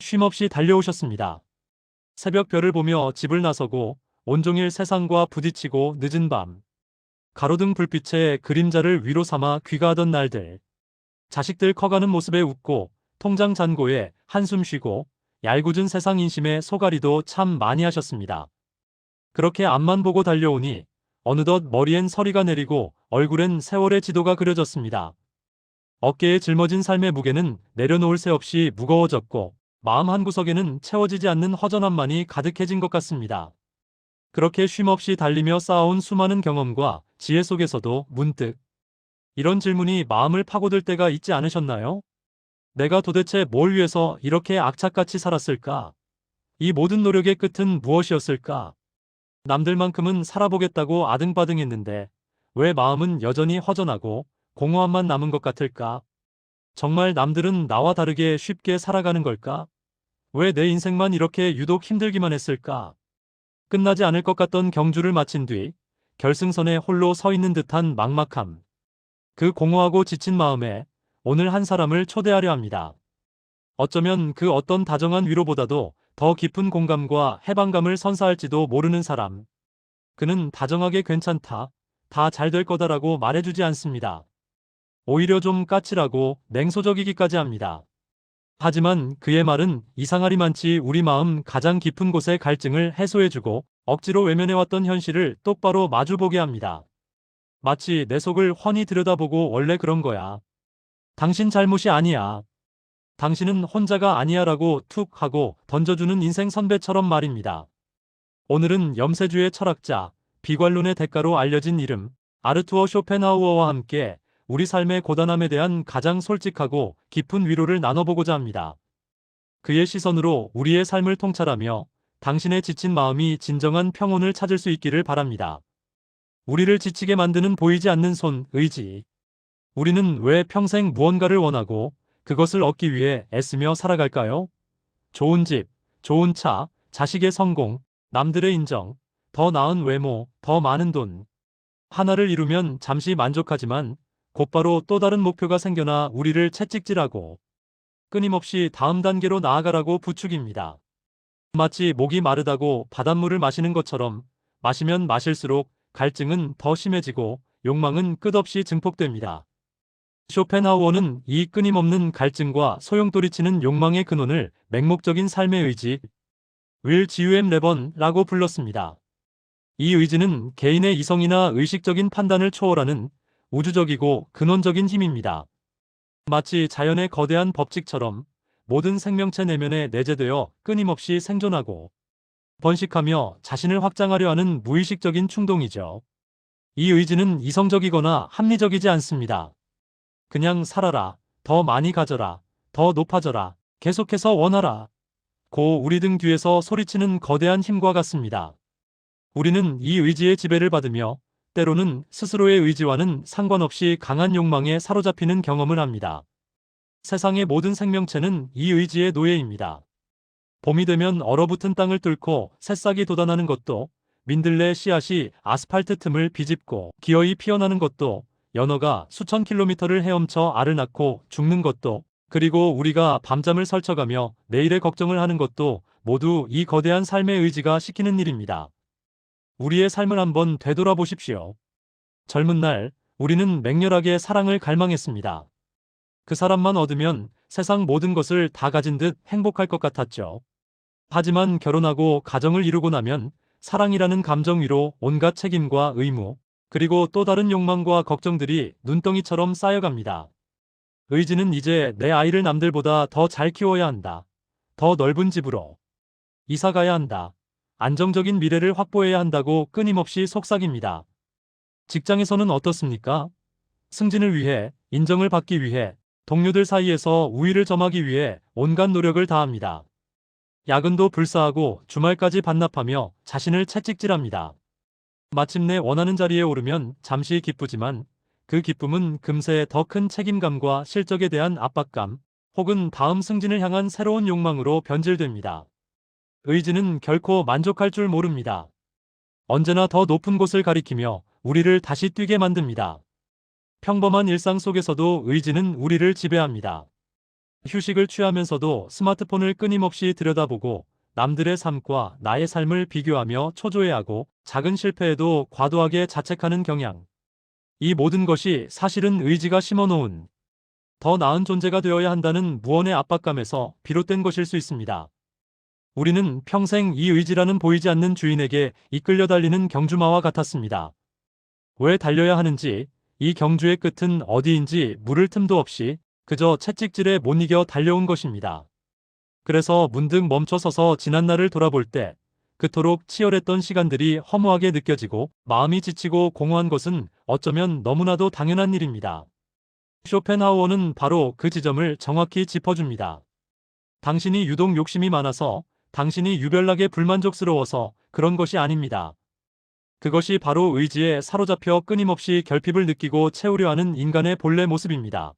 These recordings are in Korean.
쉼없이 달려오셨습니다. 새벽 별을 보며 집을 나서고 온종일 세상과 부딪히고 늦은 밤, 가로등 불빛에 그림자를 위로 삼아 귀가하던 날들, 자식들 커가는 모습에 웃고 통장 잔고에 한숨 쉬고 얄궂은 세상 인심에 소가리도 참 많이 하셨습니다. 그렇게 앞만 보고 달려오니 어느덧 머리엔 서리가 내리고 얼굴엔 세월의 지도가 그려졌습니다. 어깨에 짊어진 삶의 무게는 내려놓을 새 없이 무거워졌고 마음 한구석에는 채워지지 않는 허전함만이 가득해진 것 같습니다. 그렇게 쉼없이 달리며 쌓아온 수많은 경험과 지혜 속에서도 문득 이런 질문이 마음을 파고들 때가 있지 않으셨나요? 내가 도대체 뭘 위해서 이렇게 악착같이 살았을까? 이 모든 노력의 끝은 무엇이었을까? 남들만큼은 살아보겠다고 아등바등했는데 왜 마음은 여전히 허전하고 공허함만 남은 것 같을까? 정말 남들은 나와 다르게 쉽게 살아가는 걸까? 왜 내 인생만 이렇게 유독 힘들기만 했을까? 끝나지 않을 것 같던 경주를 마친 뒤 결승선에 홀로 서 있는 듯한 막막함. 그 공허하고 지친 마음에 오늘 한 사람을 초대하려 합니다. 어쩌면 그 어떤 다정한 위로보다도 더 깊은 공감과 해방감을 선사할지도 모르는 사람. 그는 다정하게 괜찮다, 다 잘 될 거다라고 말해주지 않습니다. 오히려 좀 까칠하고 냉소적이기까지 합니다. 하지만 그의 말은 이상하리만치 우리 마음 가장 깊은 곳의 갈증을 해소해주고 억지로 외면해왔던 현실을 똑바로 마주보게 합니다. 마치 내 속을 훤히 들여다보고 원래 그런 거야. 당신 잘못이 아니야. 당신은 혼자가 아니야 라고 툭 하고 던져주는 인생 선배처럼 말입니다. 오늘은 염세주의 철학자, 비관론의 대가로 알려진 이름, 아르투어 쇼펜하우어와 함께 우리 삶의 고단함에 대한 가장 솔직하고 깊은 위로를 나눠보고자 합니다. 그의 시선으로 우리의 삶을 통찰하며 당신의 지친 마음이 진정한 평온을 찾을 수 있기를 바랍니다. 우리를 지치게 만드는 보이지 않는 손, 의지. 우리는 왜 평생 무언가를 원하고 그것을 얻기 위해 애쓰며 살아갈까요? 좋은 집, 좋은 차, 자식의 성공, 남들의 인정, 더 나은 외모, 더 많은 돈. 하나를 이루면 잠시 만족하지만 곧바로 또 다른 목표가 생겨나 우리를 채찍질하고 끊임없이 다음 단계로 나아가라고 부추깁니다. 마치 목이 마르다고 바닷물을 마시는 것처럼 마시면 마실수록 갈증은 더 심해지고 욕망은 끝없이 증폭됩니다. 쇼펜하우어는 이 끊임없는 갈증과 소용돌이치는 욕망의 근원을 맹목적인 삶의 의지, 윌 지유엠 레번라고 불렀습니다. 이 의지는 개인의 이성이나 의식적인 판단을 초월하는 우주적이고 근원적인 힘입니다. 마치 자연의 거대한 법칙처럼 모든 생명체 내면에 내재되어 끊임없이 생존하고 번식하며 자신을 확장하려 하는 무의식적인 충동이죠. 이 의지는 이성적이거나 합리적이지 않습니다. 그냥 살아라, 더 많이 가져라, 더 높아져라, 계속해서 원하라. 고 우리 등 뒤에서 소리치는 거대한 힘과 같습니다. 우리는 이 의지의 지배를 받으며 때로는 스스로의 의지와는 상관없이 강한 욕망에 사로잡히는 경험을 합니다. 세상의 모든 생명체는 이 의지의 노예입니다. 봄이 되면 얼어붙은 땅을 뚫고 새싹이 돋아나는 것도, 민들레 씨앗이 아스팔트 틈을 비집고 기어이 피어나는 것도, 연어가 수천 킬로미터를 헤엄쳐 알을 낳고 죽는 것도, 그리고 우리가 밤잠을 설쳐가며 내일의 걱정을 하는 것도 모두 이 거대한 삶의 의지가 시키는 일입니다. 우리의 삶을 한번 되돌아보십시오. 젊은 날 우리는 맹렬하게 사랑을 갈망했습니다. 그 사람만 얻으면 세상 모든 것을 다 가진 듯 행복할 것 같았죠. 하지만 결혼하고 가정을 이루고 나면 사랑이라는 감정 위로 온갖 책임과 의무, 그리고 또 다른 욕망과 걱정들이 눈덩이처럼 쌓여갑니다. 의지는 이제 내 아이를 남들보다 더 잘 키워야 한다. 더 넓은 집으로 이사 가야 한다. 안정적인 미래를 확보해야 한다고 끊임없이 속삭입니다. 직장에서는 어떻습니까? 승진을 위해, 인정을 받기 위해, 동료들 사이에서 우위를 점하기 위해 온갖 노력을 다합니다. 야근도 불사하고 주말까지 반납하며 자신을 채찍질합니다. 마침내 원하는 자리에 오르면 잠시 기쁘지만 그 기쁨은 금세 더 큰 책임감과 실적에 대한 압박감, 혹은 다음 승진을 향한 새로운 욕망으로 변질됩니다. 의지는 결코 만족할 줄 모릅니다. 언제나 더 높은 곳을 가리키며 우리를 다시 뛰게 만듭니다. 평범한 일상 속에서도 의지는 우리를 지배합니다. 휴식을 취하면서도 스마트폰을 끊임없이 들여다보고 남들의 삶과 나의 삶을 비교하며 초조해하고 작은 실패에도 과도하게 자책하는 경향. 이 모든 것이 사실은 의지가 심어놓은 더 나은 존재가 되어야 한다는 무언의 압박감에서 비롯된 것일 수 있습니다. 우리는 평생 이 의지라는 보이지 않는 주인에게 이끌려 달리는 경주마와 같았습니다. 왜 달려야 하는지, 이 경주의 끝은 어디인지 물을 틈도 없이 그저 채찍질에 못 이겨 달려온 것입니다. 그래서 문득 멈춰서서 지난날을 돌아볼 때 그토록 치열했던 시간들이 허무하게 느껴지고 마음이 지치고 공허한 것은 어쩌면 너무나도 당연한 일입니다. 쇼펜하우어는 바로 그 지점을 정확히 짚어줍니다. 당신이 유독 욕심이 많아서, 당신이 유별나게 불만족스러워서 그런 것이 아닙니다. 그것이 바로 의지에 사로잡혀 끊임없이 결핍을 느끼고 채우려 하는 인간의 본래 모습입니다.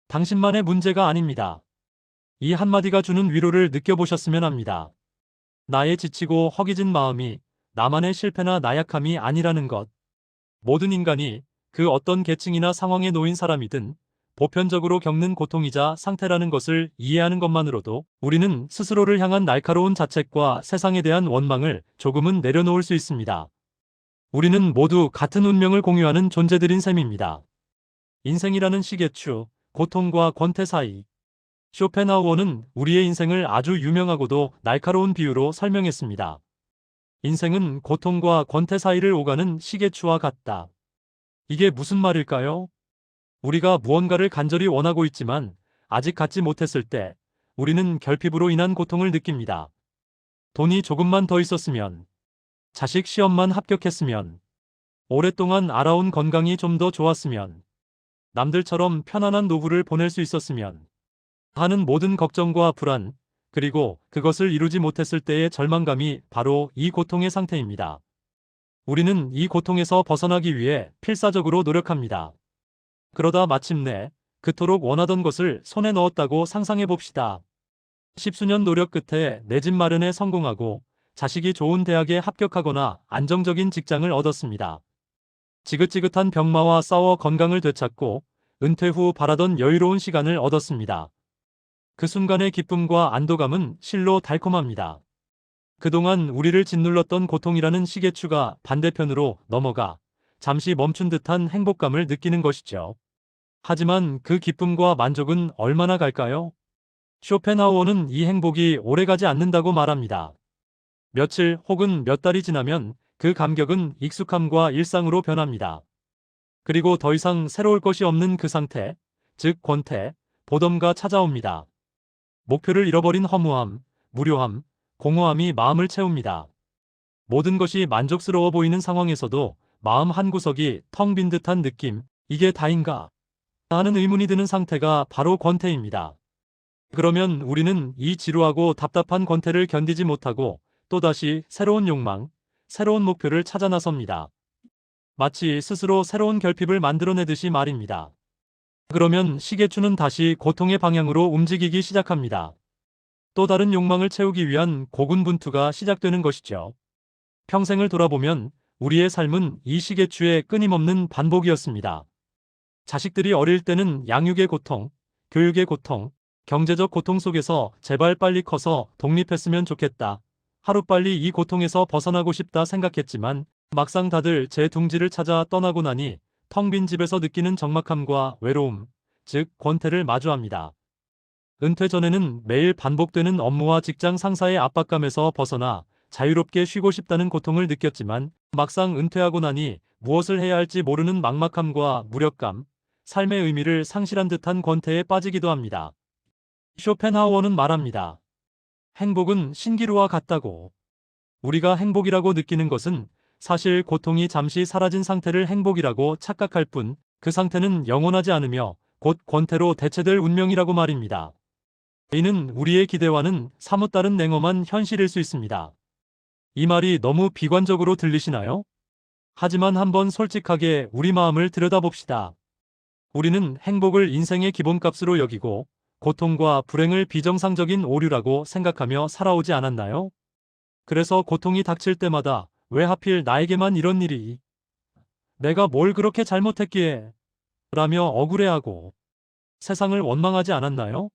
당신만의 문제가 아닙니다. 이 한마디가 주는 위로를 느껴보셨으면 합니다. 나의 지치고 허기진 마음이 나만의 실패나 나약함이 아니라는 것. 모든 인간이 그 어떤 계층이나 상황에 놓인 사람이든 보편적으로 겪는 고통이자 상태라는 것을 이해하는 것만으로도 우리는 스스로를 향한 날카로운 자책과 세상에 대한 원망을 조금은 내려놓을 수 있습니다. 우리는 모두 같은 운명을 공유하는 존재들인 셈입니다. 인생이라는 시계추, 고통과 권태 사이. 쇼펜하우어는 우리의 인생을 아주 유명하고도 날카로운 비유로 설명했습니다. 인생은 고통과 권태 사이를 오가는 시계추와 같다. 이게 무슨 말일까요? 우리가 무언가를 간절히 원하고 있지만 아직 갖지 못했을 때 우리는 결핍으로 인한 고통을 느낍니다. 돈이 조금만 더 있었으면, 자식 시험만 합격했으면, 오랫동안 알아온 건강이 좀 더 좋았으면, 남들처럼 편안한 노후를 보낼 수 있었으면 하는 모든 걱정과 불안, 그리고 그것을 이루지 못했을 때의 절망감이 바로 이 고통의 상태입니다. 우리는 이 고통에서 벗어나기 위해 필사적으로 노력합니다. 그러다 마침내 그토록 원하던 것을 손에 넣었다고 상상해 봅시다. 십수년 노력 끝에 내 집 마련에 성공하고 자식이 좋은 대학에 합격하거나 안정적인 직장을 얻었습니다. 지긋지긋한 병마와 싸워 건강을 되찾고 은퇴 후 바라던 여유로운 시간을 얻었습니다. 그 순간의 기쁨과 안도감은 실로 달콤합니다. 그동안 우리를 짓눌렀던 고통이라는 시계추가 반대편으로 넘어가 잠시 멈춘 듯한 행복감을 느끼는 것이죠. 하지만 그 기쁨과 만족은 얼마나 갈까요? 쇼펜하우어는 이 행복이 오래가지 않는다고 말합니다. 며칠 혹은 몇 달이 지나면 그 감격은 익숙함과 일상으로 변합니다. 그리고 더 이상 새로울 것이 없는 그 상태, 즉 권태, 보덤가 찾아옵니다. 목표를 잃어버린 허무함, 무료함, 공허함이 마음을 채웁니다. 모든 것이 만족스러워 보이는 상황에서도 마음 한구석이 텅 빈 듯한 느낌, 이게 다인가? 하는 의문이 드는 상태가 바로 권태입니다. 그러면 우리는 이 지루하고 답답한 권태를 견디지 못하고 또다시 새로운 욕망, 새로운 목표를 찾아 나섭니다. 마치 스스로 새로운 결핍을 만들어내듯이 말입니다. 그러면 시계추는 다시 고통의 방향으로 움직이기 시작합니다. 또 다른 욕망을 채우기 위한 고군분투가 시작되는 것이죠. 평생을 돌아보면 우리의 삶은 이 시계추의 끊임없는 반복이었습니다. 자식들이 어릴 때는 양육의 고통, 교육의 고통, 경제적 고통 속에서 제발 빨리 커서 독립했으면 좋겠다. 하루빨리 이 고통에서 벗어나고 싶다 생각했지만 막상 다들 제 둥지를 찾아 떠나고 나니 텅 빈 집에서 느끼는 적막함과 외로움, 즉 권태를 마주합니다. 은퇴 전에는 매일 반복되는 업무와 직장 상사의 압박감에서 벗어나 자유롭게 쉬고 싶다는 고통을 느꼈지만 막상 은퇴하고 나니 무엇을 해야 할지 모르는 막막함과 무력감, 삶의 의미를 상실한 듯한 권태에 빠지기도 합니다. 쇼펜하우어는 말합니다. 행복은 신기루와 같다고. 우리가 행복이라고 느끼는 것은 사실 고통이 잠시 사라진 상태를 행복이라고 착각할 뿐 그 상태는 영원하지 않으며 곧 권태로 대체될 운명이라고 말입니다. 이는 우리의 기대와는 사뭇 다른 냉엄한 현실일 수 있습니다. 이 말이 너무 비관적으로 들리시나요? 하지만 한번 솔직하게 우리 마음을 들여다봅시다. 우리는 행복을 인생의 기본값으로 여기고 고통과 불행을 비정상적인 오류라고 생각하며 살아오지 않았나요? 그래서 고통이 닥칠 때마다 왜 하필 나에게만 이런 일이? 내가 뭘 그렇게 잘못했기에? 라며 억울해하고 세상을 원망하지 않았나요?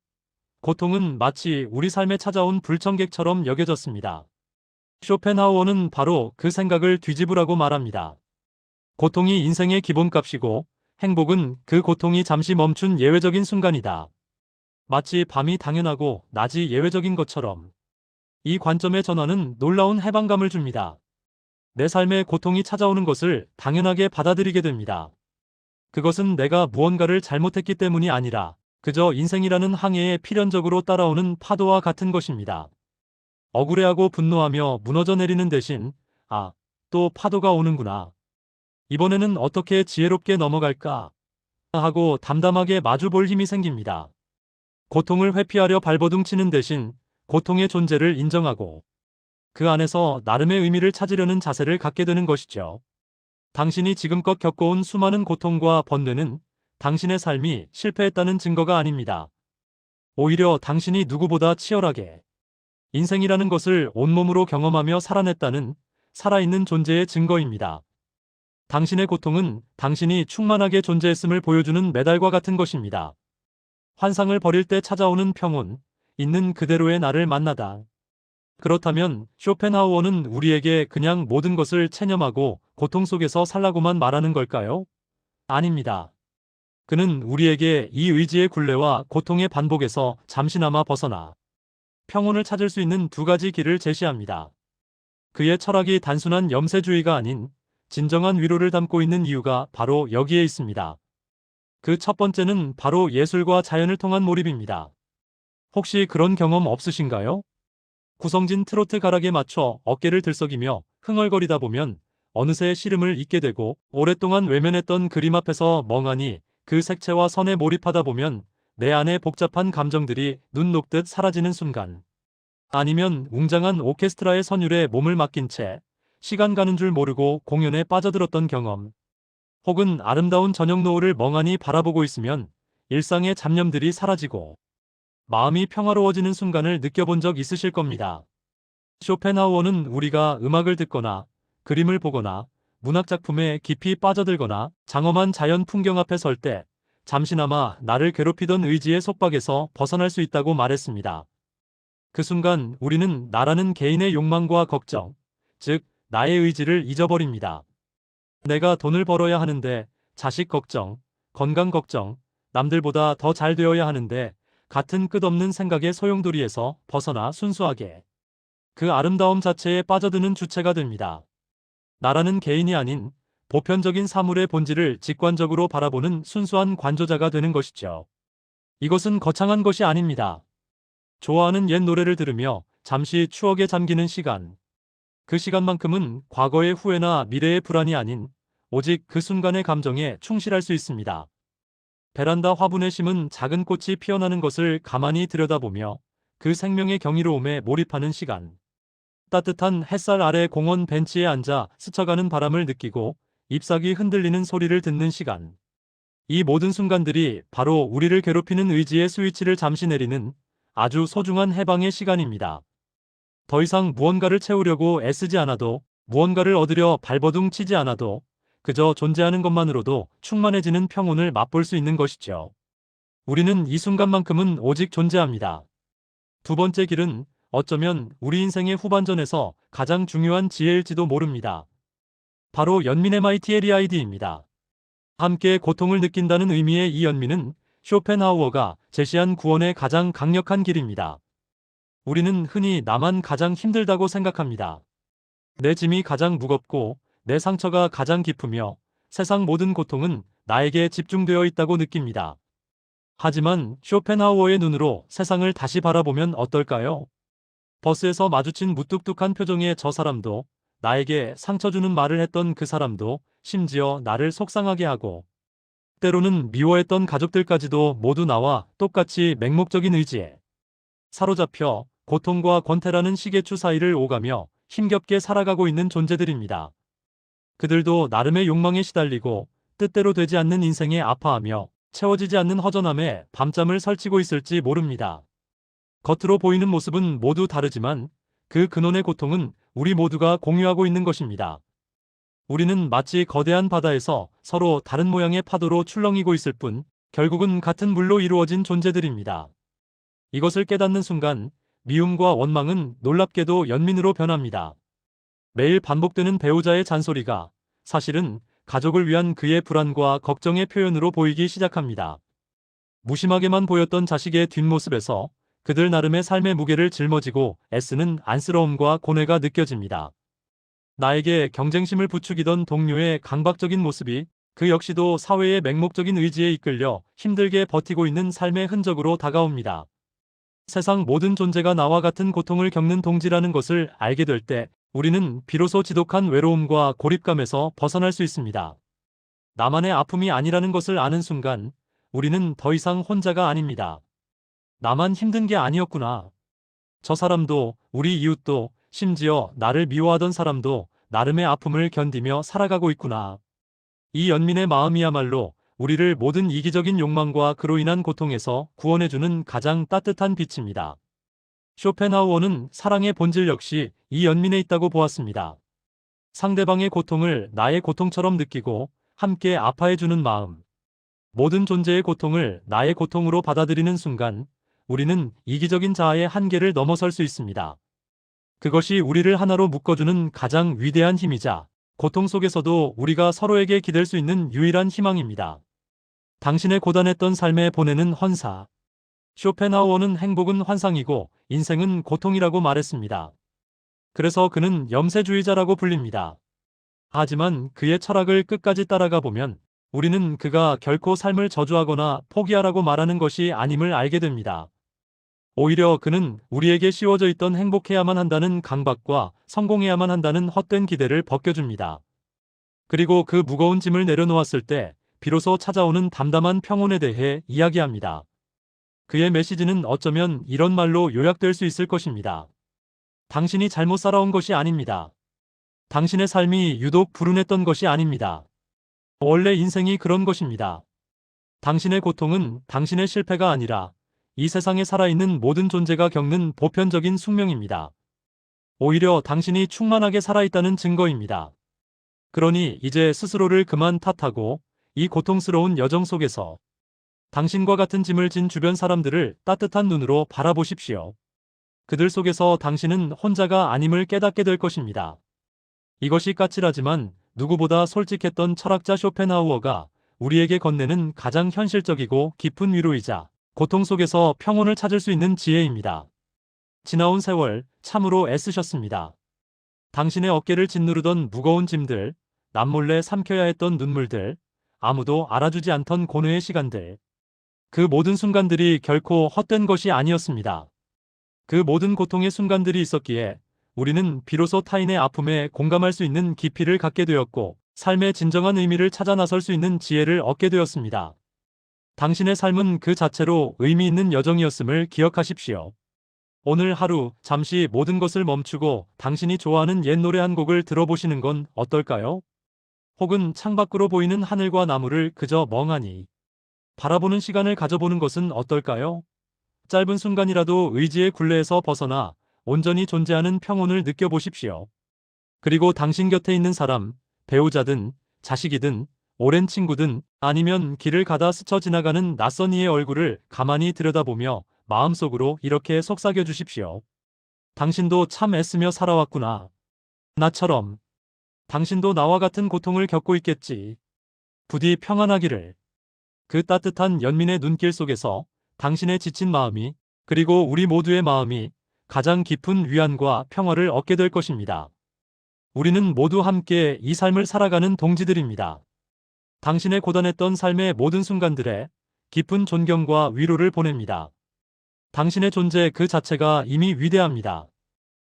고통은 마치 우리 삶에 찾아온 불청객처럼 여겨졌습니다. 쇼펜하우어는 바로 그 생각을 뒤집으라고 말합니다. 고통이 인생의 기본값이고 행복은 그 고통이 잠시 멈춘 예외적인 순간이다. 마치 밤이 당연하고 낮이 예외적인 것처럼 이 관점의 전환은 놀라운 해방감을 줍니다. 내 삶에 고통이 찾아오는 것을 당연하게 받아들이게 됩니다. 그것은 내가 무언가를 잘못했기 때문이 아니라 그저 인생이라는 항해에 필연적으로 따라오는 파도와 같은 것입니다. 억울해하고 분노하며 무너져 내리는 대신 아, 또 파도가 오는구나. 이번에는 어떻게 지혜롭게 넘어갈까? 하고 담담하게 마주볼 힘이 생깁니다. 고통을 회피하려 발버둥 치는 대신 고통의 존재를 인정하고 그 안에서 나름의 의미를 찾으려는 자세를 갖게 되는 것이죠. 당신이 지금껏 겪어온 수많은 고통과 번뇌는 당신의 삶이 실패했다는 증거가 아닙니다. 오히려 당신이 누구보다 치열하게 인생이라는 것을 온몸으로 경험하며 살아냈다는 살아있는 존재의 증거입니다. 당신의 고통은 당신이 충만하게 존재했음을 보여주는 메달과 같은 것입니다. 환상을 버릴 때 찾아오는 평온, 있는 그대로의 나를 만나다. 그렇다면 쇼펜하우어는 우리에게 그냥 모든 것을 체념하고 고통 속에서 살라고만 말하는 걸까요? 아닙니다. 그는 우리에게 이 의지의 굴레와 고통의 반복에서 잠시나마 벗어나 평온을 찾을 수 있는 두 가지 길을 제시합니다. 그의 철학이 단순한 염세주의가 아닌 진정한 위로를 담고 있는 이유가 바로 여기에 있습니다. 그 첫 번째는 바로 예술과 자연을 통한 몰입입니다. 혹시 그런 경험 없으신가요? 구성진 트로트 가락에 맞춰 어깨를 들썩이며 흥얼거리다 보면 어느새 시름을 잊게 되고 오랫동안 외면했던 그림 앞에서 멍하니 그 색채와 선에 몰입하다 보면 내 안의 복잡한 감정들이 눈 녹듯 사라지는 순간. 아니면 웅장한 오케스트라의 선율에 몸을 맡긴 채 시간 가는 줄 모르고 공연에 빠져들었던 경험. 혹은 아름다운 저녁 노을을 멍하니 바라보고 있으면 일상의 잡념들이 사라지고 마음이 평화로워지는 순간을 느껴본 적 있으실 겁니다. 쇼펜하우어는 우리가 음악을 듣거나 그림을 보거나 문학작품에 깊이 빠져들거나 장엄한 자연 풍경 앞에 설 때 잠시나마 나를 괴롭히던 의지의 속박에서 벗어날 수 있다고 말했습니다. 그 순간 우리는 나라는 개인의 욕망과 걱정, 즉 나의 의지를 잊어버립니다. 내가 돈을 벌어야 하는데 자식 걱정, 건강 걱정, 남들보다 더 잘 되어야 하는데 같은 끝없는 생각의 소용돌이에서 벗어나 순수하게 그 아름다움 자체에 빠져드는 주체가 됩니다. 나라는 개인이 아닌 보편적인 사물의 본질을 직관적으로 바라보는 순수한 관조자가 되는 것이죠. 이것은 거창한 것이 아닙니다. 좋아하는 옛 노래를 들으며 잠시 추억에 잠기는 시간. 그 시간만큼은 과거의 후회나 미래의 불안이 아닌 오직 그 순간의 감정에 충실할 수 있습니다. 베란다 화분에 심은 작은 꽃이 피어나는 것을 가만히 들여다보며 그 생명의 경이로움에 몰입하는 시간. 따뜻한 햇살 아래 공원 벤치에 앉아 스쳐가는 바람을 느끼고 잎사귀 흔들리는 소리를 듣는 시간. 이 모든 순간들이 바로 우리를 괴롭히는 의지의 스위치를 잠시 내리는 아주 소중한 해방의 시간입니다. 더 이상 무언가를 채우려고 애쓰지 않아도, 무언가를 얻으려 발버둥 치지 않아도 그저 존재하는 것만으로도 충만해지는 평온을 맛볼 수 있는 것이죠. 우리는 이 순간만큼은 오직 존재합니다. 두 번째 길은 어쩌면 우리 인생의 후반전에서 가장 중요한 지혜일지도 모릅니다. 바로 연민의 마이티에리아이디입니다. 함께 고통을 느낀다는 의미의 이 연민은 쇼펜하우어가 제시한 구원의 가장 강력한 길입니다. 우리는 흔히 나만 가장 힘들다고 생각합니다. 내 짐이 가장 무겁고 내 상처가 가장 깊으며 세상 모든 고통은 나에게 집중되어 있다고 느낍니다. 하지만 쇼펜하우어의 눈으로 세상을 다시 바라보면 어떨까요? 버스에서 마주친 무뚝뚝한 표정의 저 사람도, 나에게 상처 주는 말을 했던 그 사람도, 심지어 나를 속상하게 하고 때로는 미워했던 가족들까지도 모두 나와 똑같이 맹목적인 의지에 사로잡혀 고통과 권태라는 시계추 사이를 오가며 힘겹게 살아가고 있는 존재들입니다. 그들도 나름의 욕망에 시달리고 뜻대로 되지 않는 인생에 아파하며 채워지지 않는 허전함에 밤잠을 설치고 있을지 모릅니다. 겉으로 보이는 모습은 모두 다르지만 그 근원의 고통은 우리 모두가 공유하고 있는 것입니다. 우리는 마치 거대한 바다에서 서로 다른 모양의 파도로 출렁이고 있을 뿐 결국은 같은 물로 이루어진 존재들입니다. 이것을 깨닫는 순간 미움과 원망은 놀랍게도 연민으로 변합니다. 매일 반복되는 배우자의 잔소리가 사실은 가족을 위한 그의 불안과 걱정의 표현으로 보이기 시작합니다. 무심하게만 보였던 자식의 뒷모습에서 그들 나름의 삶의 무게를 짊어지고 애쓰는 안쓰러움과 고뇌가 느껴집니다. 나에게 경쟁심을 부추기던 동료의 강박적인 모습이 그 역시도 사회의 맹목적인 의지에 이끌려 힘들게 버티고 있는 삶의 흔적으로 다가옵니다. 세상 모든 존재가 나와 같은 고통을 겪는 동지라는 것을 알게 될 때 우리는 비로소 지독한 외로움과 고립감에서 벗어날 수 있습니다. 나만의 아픔이 아니라는 것을 아는 순간 우리는 더 이상 혼자가 아닙니다. 나만 힘든 게 아니었구나. 저 사람도, 우리 이웃도, 심지어 나를 미워하던 사람도 나름의 아픔을 견디며 살아가고 있구나. 이 연민의 마음이야말로 우리를 모든 이기적인 욕망과 그로 인한 고통에서 구원해주는 가장 따뜻한 빛입니다. 쇼펜하우어는 사랑의 본질 역시 이 연민에 있다고 보았습니다. 상대방의 고통을 나의 고통처럼 느끼고 함께 아파해주는 마음. 모든 존재의 고통을 나의 고통으로 받아들이는 순간 우리는 이기적인 자아의 한계를 넘어설 수 있습니다. 그것이 우리를 하나로 묶어주는 가장 위대한 힘이자 고통 속에서도 우리가 서로에게 기댈 수 있는 유일한 희망입니다. 당신의 고단했던 삶에 보내는 헌사. 쇼펜하우어는 행복은 환상이고 인생은 고통이라고 말했습니다. 그래서 그는 염세주의자라고 불립니다. 하지만 그의 철학을 끝까지 따라가 보면 우리는 그가 결코 삶을 저주하거나 포기하라고 말하는 것이 아님을 알게 됩니다. 오히려 그는 우리에게 씌워져 있던 행복해야만 한다는 강박과 성공해야만 한다는 헛된 기대를 벗겨줍니다. 그리고 그 무거운 짐을 내려놓았을 때 비로소 찾아오는 담담한 평온에 대해 이야기합니다. 그의 메시지는 어쩌면 이런 말로 요약될 수 있을 것입니다. 당신이 잘못 살아온 것이 아닙니다. 당신의 삶이 유독 불운했던 것이 아닙니다. 원래 인생이 그런 것입니다. 당신의 고통은 당신의 실패가 아니라 이 세상에 살아있는 모든 존재가 겪는 보편적인 숙명입니다. 오히려 당신이 충만하게 살아있다는 증거입니다. 그러니 이제 스스로를 그만 탓하고 이 고통스러운 여정 속에서 당신과 같은 짐을 진 주변 사람들을 따뜻한 눈으로 바라보십시오. 그들 속에서 당신은 혼자가 아님을 깨닫게 될 것입니다. 이것이 까칠하지만 누구보다 솔직했던 철학자 쇼펜하우어가 우리에게 건네는 가장 현실적이고 깊은 위로이자 고통 속에서 평온을 찾을 수 있는 지혜입니다. 지나온 세월 참으로 애쓰셨습니다. 당신의 어깨를 짓누르던 무거운 짐들, 남몰래 삼켜야 했던 눈물들, 아무도 알아주지 않던 고뇌의 시간들. 그 모든 순간들이 결코 헛된 것이 아니었습니다. 그 모든 고통의 순간들이 있었기에 우리는 비로소 타인의 아픔에 공감할 수 있는 깊이를 갖게 되었고 삶의 진정한 의미를 찾아 나설 수 있는 지혜를 얻게 되었습니다. 당신의 삶은 그 자체로 의미 있는 여정이었음을 기억하십시오. 오늘 하루 잠시 모든 것을 멈추고 당신이 좋아하는 옛 노래 한 곡을 들어보시는 건 어떨까요? 혹은 창밖으로 보이는 하늘과 나무를 그저 멍하니 바라보는 시간을 가져보는 것은 어떨까요? 짧은 순간이라도 의지의 굴레에서 벗어나 온전히 존재하는 평온을 느껴보십시오. 그리고 당신 곁에 있는 사람, 배우자든 자식이든 오랜 친구든 아니면 길을 가다 스쳐 지나가는 낯선 이의 얼굴을 가만히 들여다보며 마음속으로 이렇게 속삭여 주십시오. 당신도 참 애쓰며 살아왔구나. 나처럼. 당신도 나와 같은 고통을 겪고 있겠지. 부디 평안하기를. 그 따뜻한 연민의 눈길 속에서 당신의 지친 마음이 그리고 우리 모두의 마음이 가장 깊은 위안과 평화를 얻게 될 것입니다. 우리는 모두 함께 이 삶을 살아가는 동지들입니다. 당신의 고단했던 삶의 모든 순간들에 깊은 존경과 위로를 보냅니다. 당신의 존재 그 자체가 이미 위대합니다.